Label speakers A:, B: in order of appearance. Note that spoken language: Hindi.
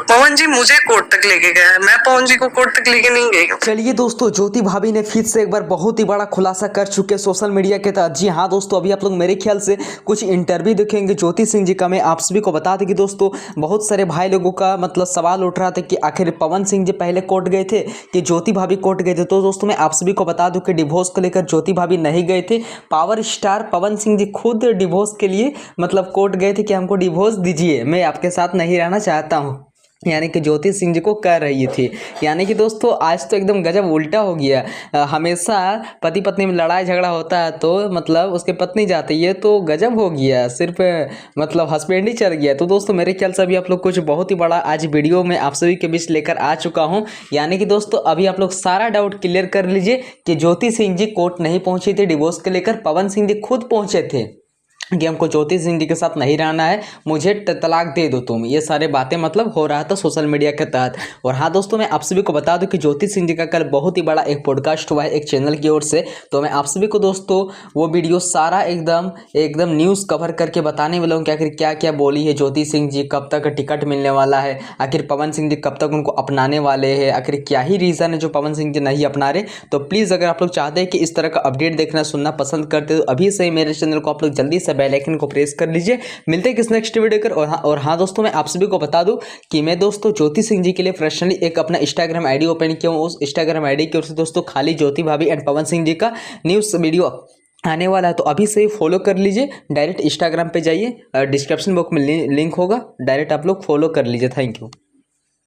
A: पवन जी मुझे कोर्ट तक लेके गया है, मैं पवन जी को कोर्ट तक लेके नहीं गई हूँ।
B: चलिए दोस्तों, ज्योति भाभी ने फिर से एक बार बहुत ही बड़ा खुलासा कर चुके हैं सोशल मीडिया के तहत। जी हाँ दोस्तों, अभी आप लोग मेरे ख्याल से कुछ इंटरव्यू देखेंगे ज्योति सिंह जी का। मैं आप सभी को बता दें कि दोस्तों बहुत सारे भाई लोगों का मतलब सवाल उठ रहा था कि आखिर पवन सिंह जी पहले कोर्ट गए थे कि ज्योति भाभी कोर्ट गए थे। तो दोस्तों मैं आप सभी को बता दूं कि डिवोर्स को लेकर ज्योति भाभी नहीं गए थे। पावर स्टार पवन सिंह जी खुद डिवोर्स के लिए मतलब कोर्ट गए थे कि हमको डिवोर्स दीजिए, मैं आपके साथ नहीं रहना चाहता हूँ, यानी कि ज्योति सिंह जी को कह रही थी। यानी कि दोस्तों आज तो एकदम गजब उल्टा हो गया। हमेशा पति पत्नी में लड़ाई झगड़ा होता है तो मतलब उसके पत्नी जाती है, तो गजब हो गया, सिर्फ मतलब हस्बैंड ही चल गया। तो दोस्तों मेरे ख्याल से अभी आप लोग कुछ बहुत ही बड़ा आज वीडियो में आप सभी के बीच लेकर आ चुका हूं। यानी कि दोस्तों अभी आप लोग सारा डाउट क्लियर कर लीजिए कि ज्योति सिंह जी कोर्ट नहीं पहुंची थी डिवोर्स के लेकर, पवन सिंह जी खुद पहुंचे थे कि हमको ज्योति सिंह जी के साथ नहीं रहना है, मुझे तलाक दे दो तुम। ये सारे बातें मतलब हो रहा था सोशल मीडिया के तहत। और हाँ दोस्तों, मैं आप सभी को बता दूं कि ज्योति सिंह जी का कल बहुत ही बड़ा एक पॉडकास्ट हुआ है एक चैनल की ओर से। तो मैं आप सभी को दोस्तों वो वीडियो सारा एकदम एकदम न्यूज़ कवर करके बताने वाला हूँ कि आखिर क्या क्या बोली है ज्योति सिंह जी, कब तक टिकट मिलने वाला है, आखिर पवन सिंह जी कब तक उनको अपनाने वाले हैं, आखिर क्या ही रीज़न है जो पवन सिंह जी नहीं अपना रहे। तो प्लीज़ अगर आप लोग चाहते हैं कि इस तरह का अपडेट देखना सुनना पसंद करते हो तो अभी से मेरे चैनल को आप लोग जल्दी से बेल आइकन को प्रेस कर लीजिए। मिलते हैं किस नेक्स्ट वीडियो कर। और हाँ दोस्तों, मैं आप सभी को बता दूं कि मैं दोस्तों ज्योति सिंह जी के लिए पर्सनली एक अपना इंस्टाग्राम आईडी ओपन किया हूँ। उस इंस्टाग्राम आईडी की ओर से दोस्तों खाली ज्योति भाभी एंड पवन सिंह जी का न्यूज़ वीडियो आने वाला है। तो अभी से ही फॉलो कर लीजिए, डायरेक्ट इंस्टाग्राम पे जाइए, डिस्क्रिप्शन बॉक्स में लिंक होगा, डायरेक्ट आप लोग फॉलो कर लीजिए। Thank you.